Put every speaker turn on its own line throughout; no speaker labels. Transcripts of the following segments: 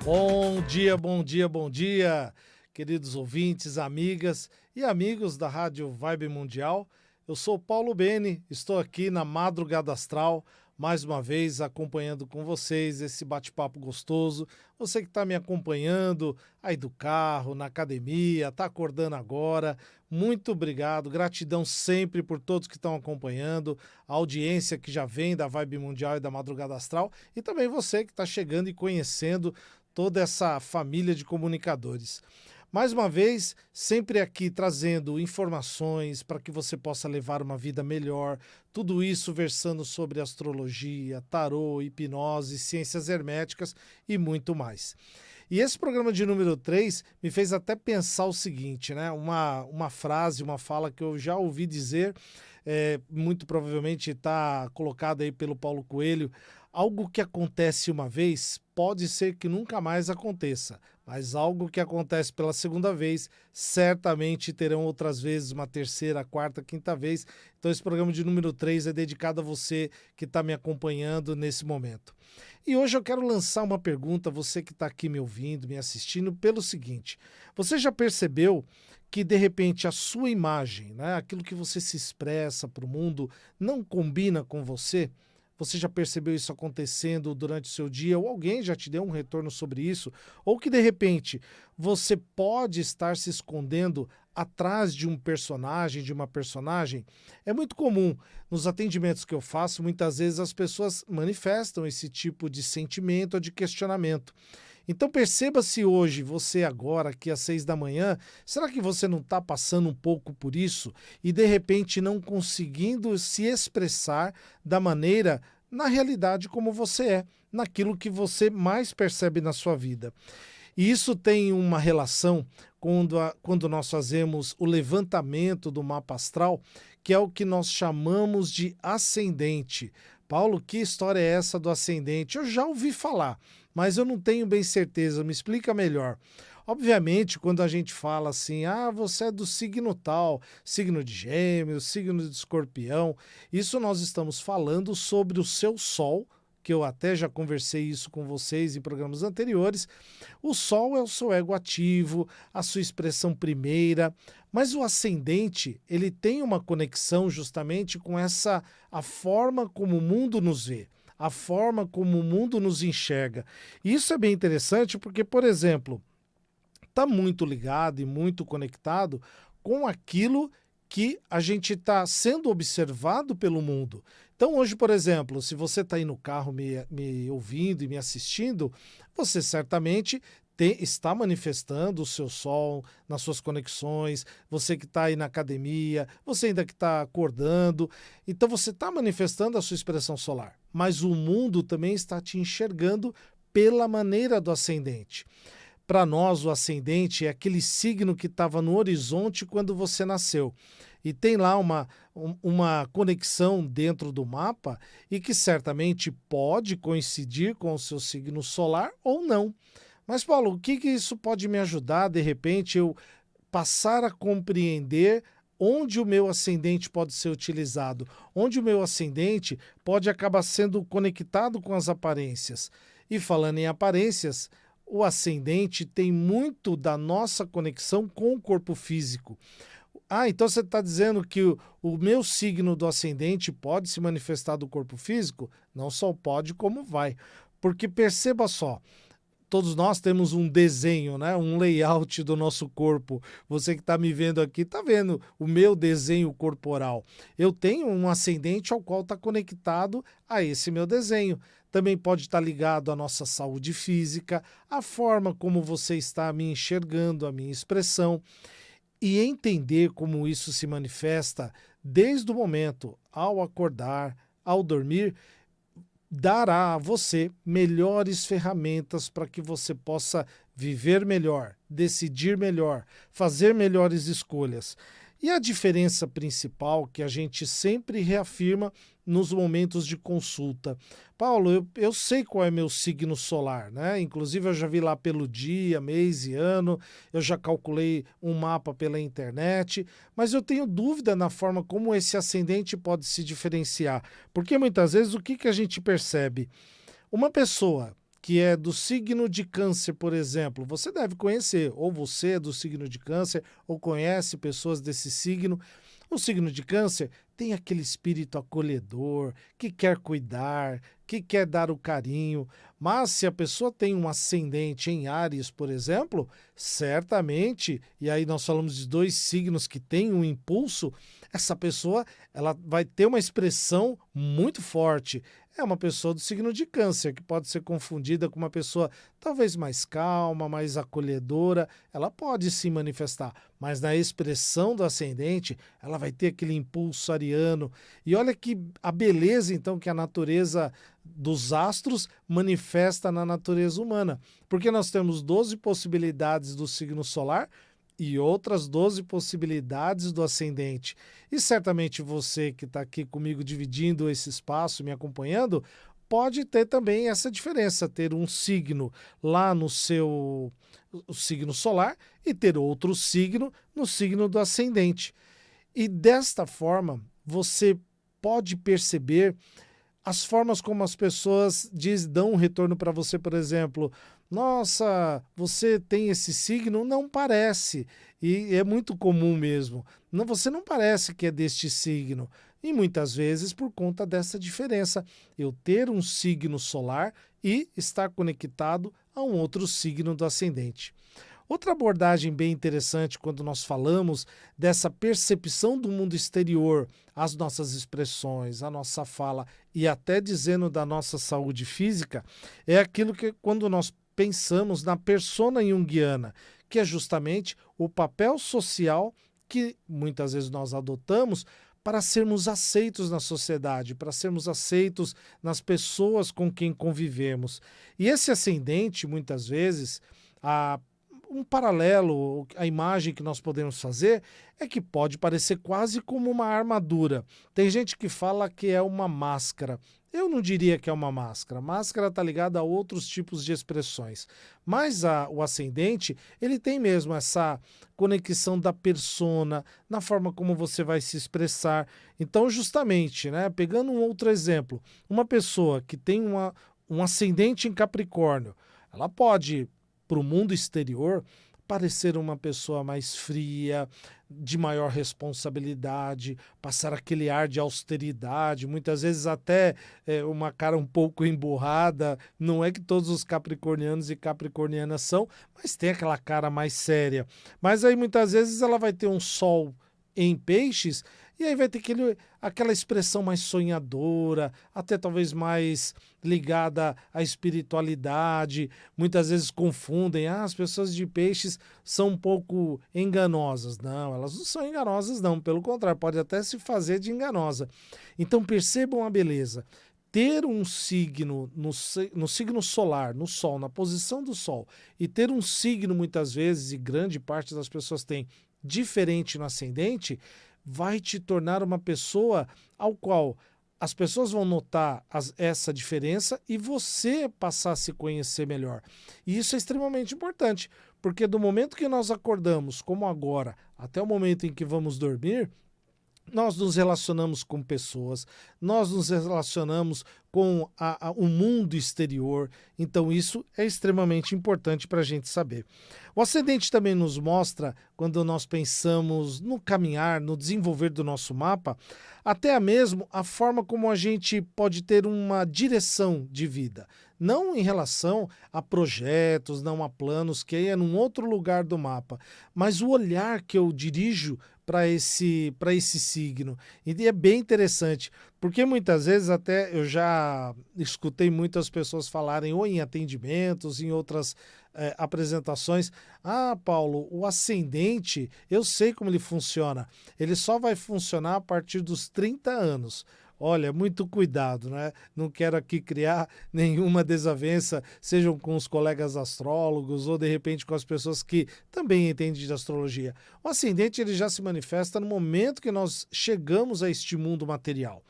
Bom dia, bom dia, bom dia, queridos ouvintes, amigas e amigos da Rádio Vibe Mundial. Eu sou Paulo Beni, estou aqui na Madrugada Astral, mais uma vez acompanhando com vocês esse bate-papo gostoso. Você que está me acompanhando aí do carro, na academia, está acordando agora, muito obrigado, gratidão sempre por todos que estão acompanhando, a audiência que já vem da Vibe Mundial e da Madrugada Astral, e também você que está chegando e conhecendo toda essa família de comunicadores. Mais uma vez, sempre aqui trazendo informações para que você possa levar uma vida melhor, tudo isso versando sobre astrologia, tarô, hipnose, ciências herméticas e muito mais. E esse programa de número 3 me fez até pensar o seguinte, né? Uma frase, uma fala que eu já ouvi dizer, muito provavelmente está colocada aí pelo Paulo Coelho: algo que acontece uma vez pode ser que nunca mais aconteça, mas algo que acontece pela segunda vez, certamente terão outras vezes, uma terceira, quarta, quinta vez. Então esse programa de número 3 é dedicado a você que está me acompanhando nesse momento. E hoje eu quero lançar uma pergunta a você que está aqui me ouvindo, me assistindo, pelo seguinte: você já percebeu que de repente a sua imagem, né, aquilo que você se expressa para o mundo, não combina com você? Você já percebeu isso acontecendo durante o seu dia? Ou alguém já te deu um retorno sobre isso? Ou que de repente você pode estar se escondendo atrás de um personagem, de uma personagem? É muito comum nos atendimentos que eu faço, muitas vezes as pessoas manifestam esse tipo de sentimento ou de questionamento. Então perceba se hoje, você agora, aqui às 6 da manhã, será que você não está passando um pouco por isso e de repente não conseguindo se expressar da maneira, na realidade, como você é, naquilo que você mais percebe na sua vida? E isso tem uma relação quando nós fazemos o levantamento do mapa astral, que é o que nós chamamos de ascendente. Paulo, que história é essa do ascendente? Eu já ouvi falar, mas eu não tenho bem certeza. Me explica melhor. Obviamente, quando a gente fala assim, você é do signo tal, signo de Gêmeos, signo de Escorpião, isso nós estamos falando sobre o seu Sol, que eu até já conversei isso com vocês em programas anteriores. O Sol é o seu ego ativo, a sua expressão primeira, mas o ascendente, ele tem uma conexão justamente com a forma como o mundo nos vê, a forma como o mundo nos enxerga. E isso é bem interessante porque, por exemplo, está muito ligado e muito conectado com aquilo que a gente está sendo observado pelo mundo. Então hoje, por exemplo, se você está aí no carro me ouvindo e me assistindo, você certamente está manifestando o seu sol nas suas conexões, você que está aí na academia, você ainda que está acordando, então você está manifestando a sua expressão solar, mas o mundo também está te enxergando pela maneira do ascendente. Para nós, o ascendente é aquele signo que estava no horizonte quando você nasceu. E tem lá uma conexão dentro do mapa e que certamente pode coincidir com o seu signo solar ou não. Mas, Paulo, o que isso pode me ajudar, de repente, eu passar a compreender onde o meu ascendente pode ser utilizado, onde o meu ascendente pode acabar sendo conectado com as aparências? E falando em aparências, o ascendente tem muito da nossa conexão com o corpo físico. Então você está dizendo que o meu signo do ascendente pode se manifestar do corpo físico? Não só pode, como vai. Porque perceba só, todos nós temos um desenho, né? Um layout do nosso corpo. Você que está me vendo aqui está vendo o meu desenho corporal. Eu tenho um ascendente ao qual está conectado a esse meu desenho. Também pode estar ligado à nossa saúde física, à forma como você está me enxergando, a minha expressão. E entender como isso se manifesta desde o momento ao acordar, ao dormir, dará a você melhores ferramentas para que você possa viver melhor, decidir melhor, fazer melhores escolhas. E a diferença principal que a gente sempre reafirma nos momentos de consulta. Paulo, eu sei qual é meu signo solar, né? Inclusive eu já vi lá pelo dia, mês e ano, eu já calculei um mapa pela internet, mas eu tenho dúvida na forma como esse ascendente pode se diferenciar. Porque muitas vezes o que a gente percebe? Uma pessoa que é do signo de Câncer, por exemplo, você deve conhecer, ou você é do signo de Câncer, ou conhece pessoas desse signo. O signo de Câncer tem aquele espírito acolhedor, que quer cuidar, que quer dar o carinho, mas se a pessoa tem um ascendente em Áries, por exemplo, certamente, e aí nós falamos de dois signos que têm um impulso, essa pessoa ela vai ter uma expressão muito forte. É uma pessoa do signo de Câncer, que pode ser confundida com uma pessoa talvez mais calma, mais acolhedora. Ela pode se manifestar, mas na expressão do ascendente, ela vai ter aquele impulso ariano. E olha que a beleza, então, que a natureza dos astros manifesta na natureza humana. Porque nós temos 12 possibilidades do signo solar e outras 12 possibilidades do ascendente. E certamente você que está aqui comigo dividindo esse espaço, me acompanhando, pode ter também essa diferença, ter um signo lá no seu o signo solar e ter outro signo no signo do ascendente. E desta forma, você pode perceber as formas como as pessoas dão um retorno para você, por exemplo, nossa, você tem esse signo? Não parece. E é muito comum mesmo. Não, você não parece que é deste signo. E muitas vezes por conta dessa diferença, eu ter um signo solar e estar conectado a um outro signo do ascendente. Outra abordagem bem interessante quando nós falamos dessa percepção do mundo exterior, as nossas expressões, a nossa fala e até dizendo da nossa saúde física, é aquilo que quando nós pensamos na persona junguiana, que é justamente o papel social que muitas vezes nós adotamos para sermos aceitos na sociedade, para sermos aceitos nas pessoas com quem convivemos. E esse ascendente, muitas vezes, um paralelo, a imagem que nós podemos fazer é que pode parecer quase como uma armadura. Tem gente que fala que é uma máscara. Eu não diria que é uma máscara. Máscara está ligada a outros tipos de expressões. Mas o ascendente, ele tem mesmo essa conexão da persona, na forma como você vai se expressar. Então, justamente, né, pegando um outro exemplo, uma pessoa que tem um ascendente em Capricórnio, ela pode para o mundo exterior, parecer uma pessoa mais fria, de maior responsabilidade, passar aquele ar de austeridade, muitas vezes até uma cara um pouco emburrada. Não é que todos os capricornianos e capricornianas são, mas tem aquela cara mais séria. Mas aí muitas vezes ela vai ter um sol em peixes e aí vai ter aquela expressão mais sonhadora, até talvez mais ligada à espiritualidade. Muitas vezes confundem, as pessoas de peixes são um pouco enganosas. Não, elas não são enganosas não, pelo contrário, pode até se fazer de enganosa. Então percebam a beleza. Ter um signo no signo solar, no Sol, na posição do Sol, e ter um signo muitas vezes, e grande parte das pessoas tem, diferente no ascendente, vai te tornar uma pessoa ao qual as pessoas vão notar essa diferença e você passar a se conhecer melhor. E isso é extremamente importante, porque do momento que nós acordamos, como agora, até o momento em que vamos dormir, nós nos relacionamos com pessoas, nós nos relacionamos com o mundo exterior, então isso é extremamente importante para a gente saber. O ascendente também nos mostra, quando nós pensamos no caminhar, no desenvolver do nosso mapa, até mesmo a forma como a gente pode ter uma direção de vida. Não em relação a projetos, não a planos, que aí é num outro lugar do mapa, mas o olhar que eu dirijo para esse signo. E é bem interessante, porque muitas vezes até eu já escutei muitas pessoas falarem, ou em atendimentos, em outras apresentações, Paulo, o ascendente, eu sei como ele funciona, ele só vai funcionar a partir dos 30 anos. Olha, muito cuidado, né? Não quero aqui criar nenhuma desavença, sejam com os colegas astrólogos ou de repente com as pessoas que também entendem de astrologia. O ascendente ele já se manifesta no momento que nós chegamos a este mundo material.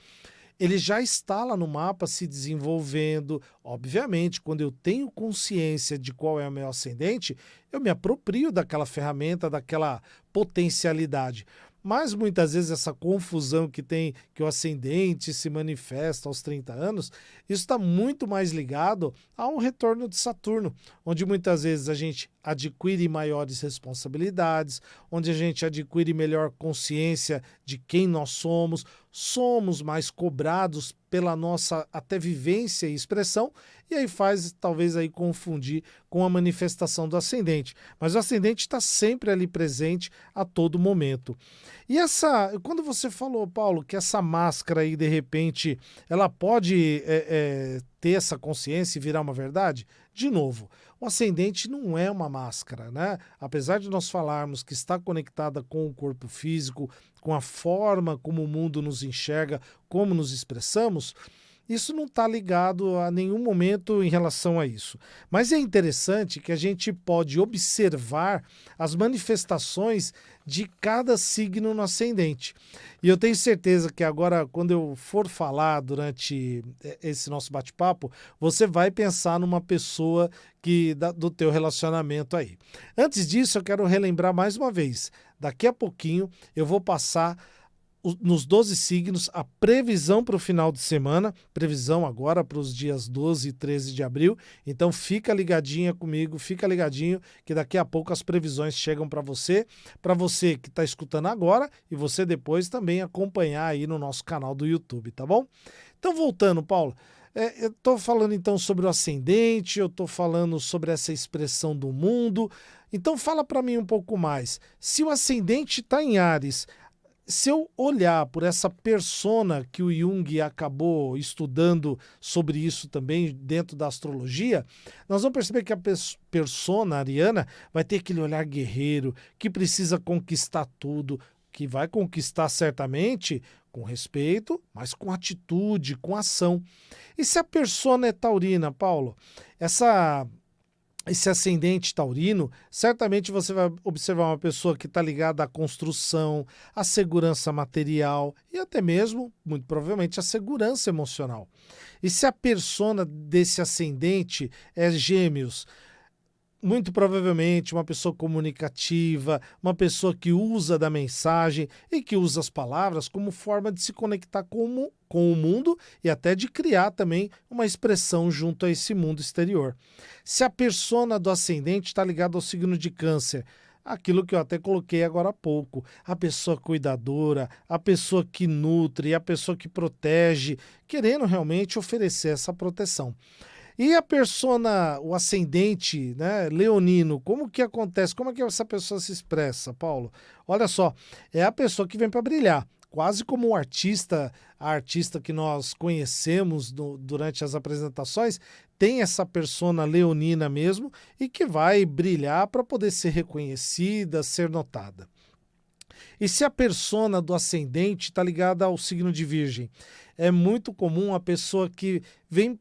Ele já está lá no mapa se desenvolvendo. Obviamente, quando eu tenho consciência de qual é o meu ascendente, eu me aproprio daquela ferramenta, daquela potencialidade. mas muitas vezes essa confusão que tem, que o ascendente se manifesta aos 30 anos, isso está muito mais ligado a um retorno de Saturno, onde muitas vezes a gente adquire maiores responsabilidades, onde a gente adquire melhor consciência de quem nós somos mais cobrados pela nossa até vivência e expressão, e aí faz talvez aí confundir com a manifestação do ascendente. Mas o ascendente está sempre ali presente a todo momento. E quando você falou, Paulo, que essa máscara aí, de repente, ela pode ter essa consciência e virar uma verdade? De novo, o ascendente não é uma máscara, né? Apesar de nós falarmos que está conectada com o corpo físico, com a forma como o mundo nos enxerga, como nos expressamos, isso não está ligado a nenhum momento em relação a isso. Mas é interessante que a gente pode observar as manifestações de cada signo no ascendente. E eu tenho certeza que agora, quando eu for falar durante esse nosso bate-papo, você vai pensar numa pessoa do teu relacionamento aí. Antes disso, eu quero relembrar mais uma vez. Daqui a pouquinho eu vou passar nos 12 signos, a previsão para o final de semana, previsão agora para os dias 12 e 13 de abril, então fica ligadinha comigo, fica ligadinho que daqui a pouco as previsões chegam para você que está escutando agora e você depois também acompanhar aí no nosso canal do YouTube, tá bom? Então voltando, Paulo, eu estou falando então sobre o ascendente, eu estou falando sobre essa expressão do mundo, então fala para mim um pouco mais, se o ascendente está em Áries, se eu olhar por essa persona que o Jung acabou estudando sobre isso também dentro da astrologia, nós vamos perceber que a persona ariana vai ter aquele olhar guerreiro, que precisa conquistar tudo, que vai conquistar certamente com respeito, mas com atitude, com ação. E se a persona é taurina, Paulo, esse ascendente taurino, certamente você vai observar uma pessoa que está ligada à construção, à segurança material e até mesmo, muito provavelmente, à segurança emocional. E se a persona desse ascendente é Gêmeos, muito provavelmente uma pessoa comunicativa, uma pessoa que usa da mensagem e que usa as palavras como forma de se conectar com o mundo e até de criar também uma expressão junto a esse mundo exterior. Se a persona do ascendente está ligada ao signo de Câncer, aquilo que eu até coloquei agora há pouco, a pessoa cuidadora, a pessoa que nutre, a pessoa que protege, querendo realmente oferecer essa proteção. E a persona, o ascendente, né, leonino, como que acontece? Como é que essa pessoa se expressa, Paulo? Olha só, é a pessoa que vem para brilhar, quase como o artista, a artista que nós conhecemos durante as apresentações, tem essa persona leonina mesmo e que vai brilhar para poder ser reconhecida, ser notada. E se a persona do ascendente está ligada ao signo de Virgem? É muito comum a pessoa que vem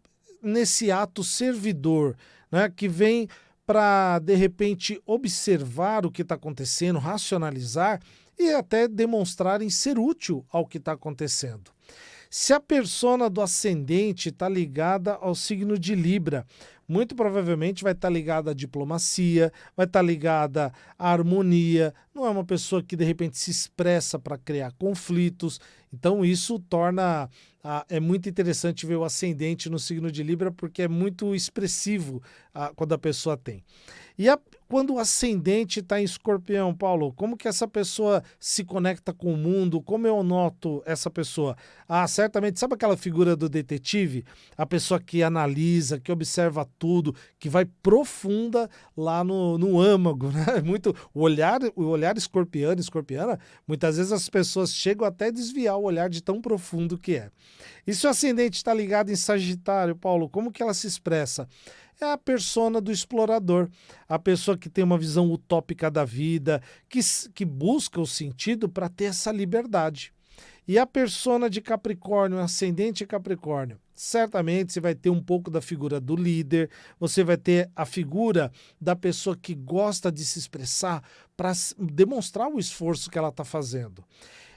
nesse ato servidor, né, que vem para, de repente, observar o que está acontecendo, racionalizar e até demonstrarem ser útil ao que está acontecendo. Se a persona do ascendente está ligada ao signo de Libra, muito provavelmente vai estar ligada à diplomacia, vai estar ligada à harmonia, não é uma pessoa que de repente se expressa para criar conflitos, então isso torna... é muito interessante ver o ascendente no signo de Libra porque é muito expressivo quando a pessoa tem. E quando o ascendente está em Escorpião, Paulo, como que essa pessoa se conecta com o mundo? Como eu noto essa pessoa? Certamente, sabe aquela figura do detetive? A pessoa que analisa, que observa tudo, que vai profunda lá no âmago, né? Muito, o olhar escorpiana, muitas vezes as pessoas chegam até a desviar o olhar de tão profundo que é. E se o ascendente está ligado em Sagitário, Paulo, como que ela se expressa? É a persona do explorador, a pessoa que tem uma visão utópica da vida, que busca o sentido para ter essa liberdade. E a persona de Capricórnio, ascendente Capricórnio, certamente você vai ter um pouco da figura do líder, você vai ter a figura da pessoa que gosta de se expressar para demonstrar o esforço que ela está fazendo.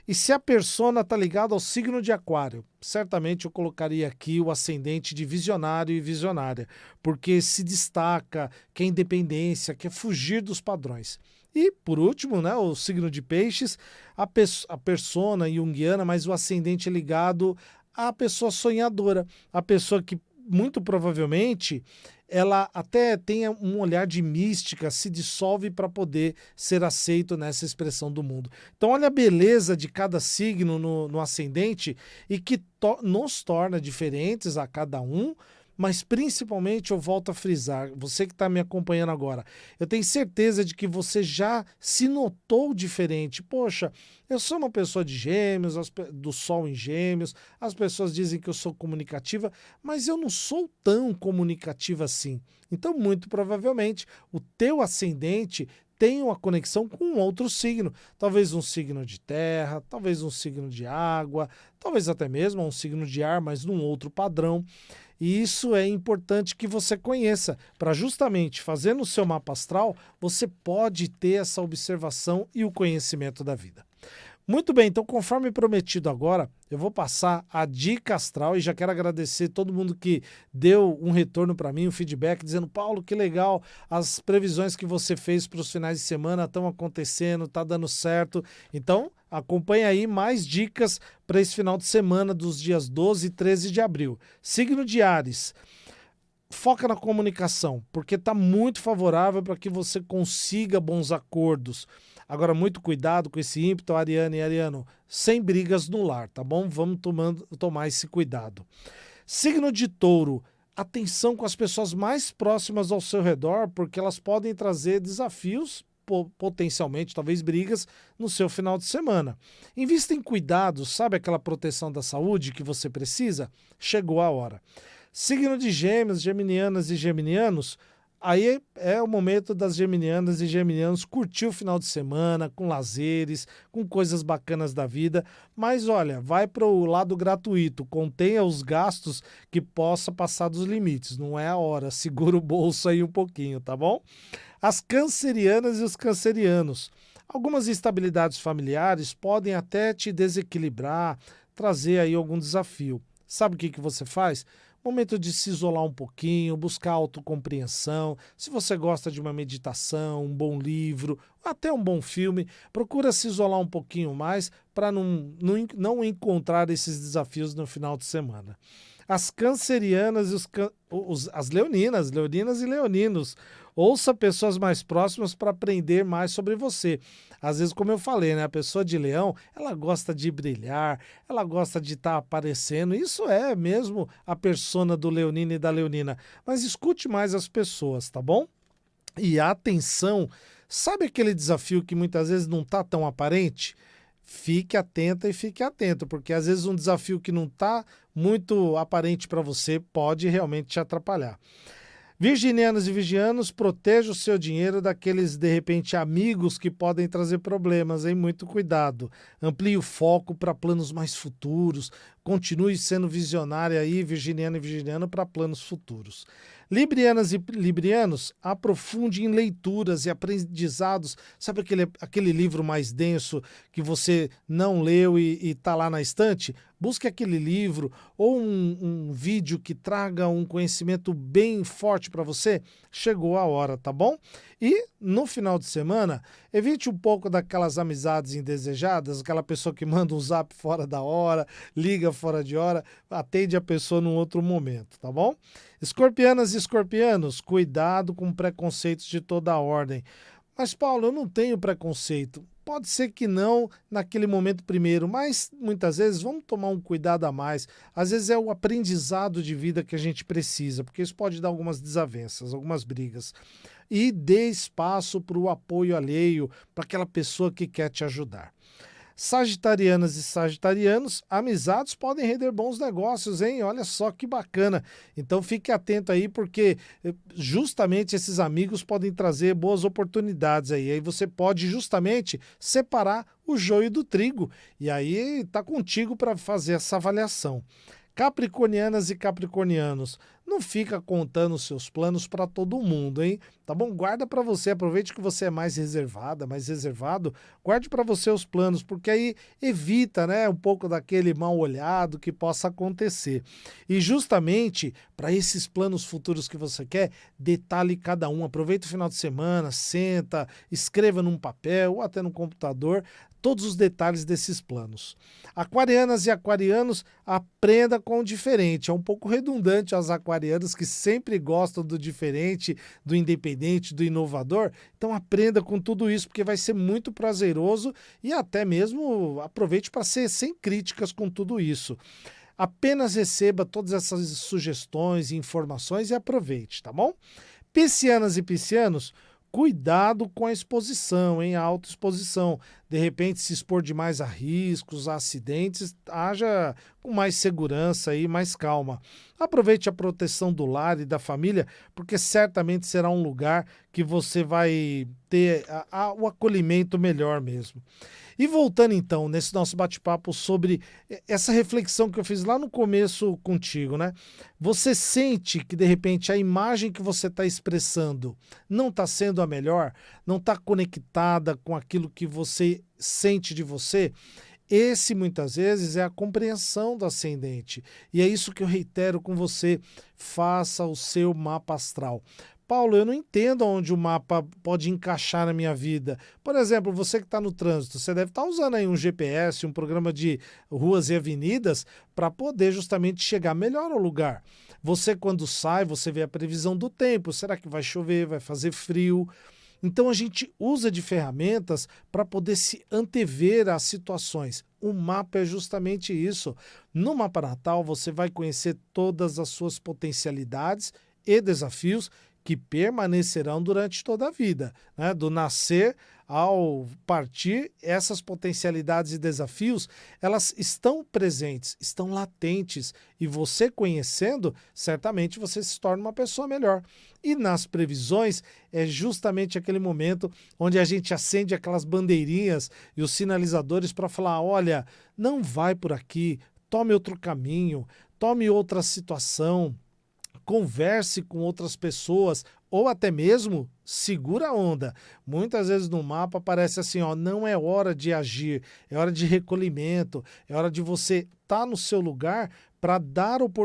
E se a persona está ligada ao signo de Aquário, certamente eu colocaria aqui o ascendente de visionário e visionária, porque se destaca, quer independência, quer fugir dos padrões. E, por último, né, o signo de peixes, a persona junguiana, mas o ascendente ligado à pessoa sonhadora, a pessoa que muito provavelmente ela até tenha um olhar de mística, se dissolve para poder ser aceito nessa expressão do mundo. Então, olha a beleza de cada signo no ascendente e que nos torna diferentes a cada um, mas principalmente eu volto a frisar, você que está me acompanhando agora, eu tenho certeza de que você já se notou diferente. Poxa, eu sou uma pessoa de gêmeos, do sol em gêmeos, as pessoas dizem que eu sou comunicativa, mas eu não sou tão comunicativa assim. Então, muito provavelmente, o teu ascendente tem uma conexão com um outro signo, talvez um signo de terra, talvez um signo de água, talvez até mesmo um signo de ar, mas num outro padrão. E isso é importante que você conheça, para justamente fazendo o seu mapa astral, você pode ter essa observação e o conhecimento da vida. Muito bem, então conforme prometido agora, eu vou passar a dica astral e já quero agradecer todo mundo que deu um retorno para mim, um feedback, dizendo: Paulo, que legal, as previsões que você fez para os finais de semana estão acontecendo, está dando certo. Então, acompanhe aí mais dicas para esse final de semana dos dias 12 e 13 de abril. Signo de Áries. Foca na comunicação, porque está muito favorável para que você consiga bons acordos. Agora, muito cuidado com esse ímpeto, Ariana e Ariano, sem brigas no lar, tá bom? Vamos tomar esse cuidado. Signo de Touro, atenção com as pessoas mais próximas ao seu redor, porque elas podem trazer desafios, potencialmente, talvez brigas, no seu final de semana. Invista em cuidados, sabe aquela proteção da saúde que você precisa? Chegou a hora. Signo de Gêmeos, geminianas e geminianos, aí é o momento das geminianas e geminianos curtir o final de semana, com lazeres, com coisas bacanas da vida, mas olha, vai para o lado gratuito, contenha os gastos que possa passar dos limites, não é a hora, segura o bolso aí um pouquinho, tá bom? As cancerianas e os cancerianos, algumas instabilidades familiares podem até te desequilibrar, trazer aí algum desafio. Sabe o que você faz? Momento de se isolar um pouquinho, buscar autocompreensão. Se você gosta de uma meditação, um bom livro, até um bom filme, procura se isolar um pouquinho mais para não encontrar esses desafios no final de semana. As cancerianas e as leoninas e leoninos. Ouça pessoas mais próximas para aprender mais sobre você. Às vezes, como eu falei, né, a pessoa de leão, ela gosta de brilhar, ela gosta de estar aparecendo. Isso é mesmo a persona do leonino e da leonina. Mas escute mais as pessoas, tá bom? E atenção, sabe aquele desafio que muitas vezes não está tão aparente? Fique atenta e fique atento, porque às vezes um desafio que não está muito aparente para você pode realmente te atrapalhar. Virginianos e virgianos, proteja o seu dinheiro daqueles, de repente, amigos que podem trazer problemas, hein? Muito cuidado. Amplie o foco para planos mais futuros. Continue sendo visionária aí, virginiano e virginiano, para planos futuros. Librianas e librianos, aprofunde em leituras e aprendizados. Sabe aquele livro mais denso que você não leu e está lá na estante? Busque aquele livro ou um vídeo que traga um conhecimento bem forte para você. Chegou a hora, tá bom? E no final de semana, evite um pouco daquelas amizades indesejadas, aquela pessoa que manda um zap fora da hora, liga fora de hora, atende a pessoa num outro momento, tá bom? Escorpianas e escorpianos, cuidado com preconceitos de toda a ordem. Mas, Paulo, eu não tenho preconceito. Pode ser que não naquele momento primeiro, mas muitas vezes vamos tomar um cuidado a mais. Às vezes é o aprendizado de vida que a gente precisa, porque isso pode dar algumas desavenças, algumas brigas. E dê espaço para o apoio alheio, para aquela pessoa que quer te ajudar. Sagitarianas e sagitarianos, amizades podem render bons negócios, hein? Olha só que bacana. Então fique atento aí, porque justamente esses amigos podem trazer boas oportunidades aí. Aí você pode justamente separar o joio do trigo. E aí tá contigo para fazer essa avaliação. Capricornianas e capricornianos, não fica contando seus planos para todo mundo, hein? Tá bom? Guarda para você, aproveite que você é mais reservada, mais reservado, guarde para você os planos, porque aí evita, né, um pouco daquele mal olhado que possa acontecer. E justamente para esses planos futuros que você quer, detalhe cada um. Aproveita o final de semana, senta, escreva num papel ou até no computador todos os detalhes desses planos. Aquarianas e aquarianos, aprenda com o diferente. É um pouco redundante aos aquarianos que sempre gostam do diferente, do independente, do inovador. Então aprenda com tudo isso, porque vai ser muito prazeroso e até mesmo aproveite para ser sem críticas com tudo isso. Apenas receba todas essas sugestões e informações e aproveite, tá bom? Piscianas e piscianos, cuidado com a exposição, hein? A autoexposição. De repente, se expor demais a riscos, a acidentes, haja com mais segurança e mais calma. Aproveite a proteção do lar e da família, porque certamente será um lugar que você vai ter o acolhimento melhor mesmo. E voltando então nesse nosso bate-papo sobre essa reflexão que eu fiz lá no começo contigo, né? Você sente que de repente a imagem que você está expressando não está sendo a melhor, não está conectada com aquilo que você sente de você? Esse muitas vezes é a compreensão do ascendente. E é isso que eu reitero com você: faça o seu mapa astral. Paulo, eu não entendo onde o mapa pode encaixar na minha vida. Por exemplo, você que está no trânsito, você deve estar usando aí um GPS, um programa de ruas e avenidas, para poder justamente chegar melhor ao lugar. Você, quando sai, você vê a previsão do tempo. Será que vai chover, vai fazer frio? Então a gente usa de ferramentas para poder se antever às situações. O mapa é justamente isso. No mapa natal você vai conhecer todas as suas potencialidades e desafios que permanecerão durante toda a vida, né? Do nascer ao partir, essas potencialidades e desafios, elas estão presentes, estão latentes, e você conhecendo, certamente você se torna uma pessoa melhor. E nas previsões, é justamente aquele momento onde a gente acende aquelas bandeirinhas e os sinalizadores para falar: olha, não vai por aqui, tome outro caminho, tome outra situação, converse com outras pessoas ou até mesmo segura a onda. Muitas vezes no mapa aparece assim, ó, não é hora de agir, é hora de recolhimento, é hora de você estar no seu lugar para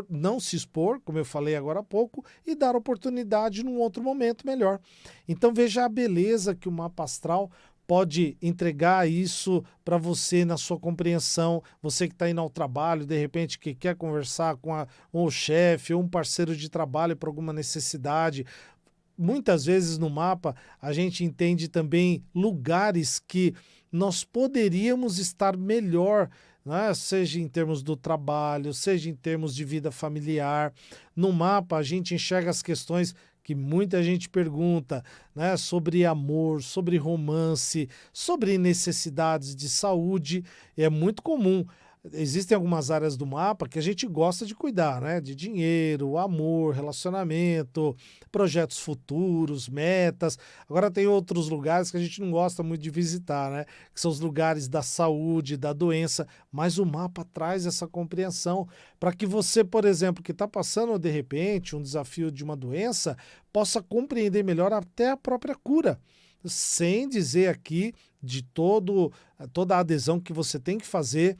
não se expor, como eu falei agora há pouco, e dar oportunidade num outro momento melhor. Então veja a beleza que o mapa astral pode entregar isso para você na sua compreensão. Você que está indo ao trabalho, de repente que quer conversar com o chefe ou um parceiro de trabalho por alguma necessidade. Muitas vezes no mapa a gente entende também lugares que nós poderíamos estar melhor, né? Seja em termos do trabalho, seja em termos de vida familiar. No mapa a gente enxerga as questões que muita gente pergunta, né, sobre amor, sobre romance, sobre necessidades de saúde. É muito comum. Existem algumas áreas do mapa que a gente gosta de cuidar, né? De dinheiro, amor, relacionamento, projetos futuros, metas. Agora tem outros lugares que a gente não gosta muito de visitar, né? Que são os lugares da saúde, da doença. Mas o mapa traz essa compreensão para que você, por exemplo, que está passando de repente um desafio de uma doença, possa compreender melhor até a própria cura. Sem dizer aqui de toda a adesão que você tem que fazer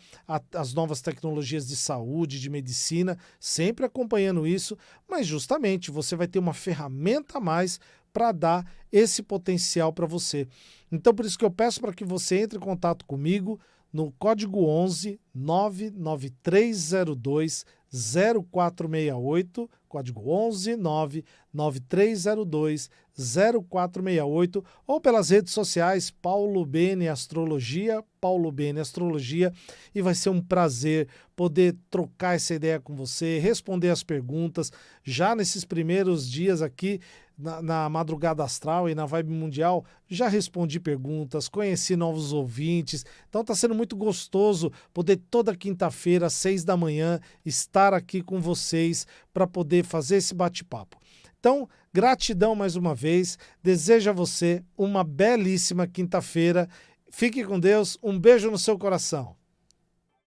às novas tecnologias de saúde, de medicina, sempre acompanhando isso, mas justamente você vai ter uma ferramenta a mais para dar esse potencial para você. Então por isso que eu peço para que você entre em contato comigo no código 11 99302 0468, código 11 99302 0468, ou pelas redes sociais Paulo Bene Astrologia, Paulo Bene Astrologia, e vai ser um prazer poder trocar essa ideia com você, responder as perguntas. Já nesses primeiros dias aqui na Madrugada Astral e na Vibe Mundial, já respondi perguntas, conheci novos ouvintes, então está sendo muito gostoso poder toda quinta-feira às 6 da manhã estar aqui com vocês para poder fazer esse bate-papo. Então, gratidão mais uma vez, desejo a você uma belíssima quinta-feira, fique com Deus, um beijo no seu coração.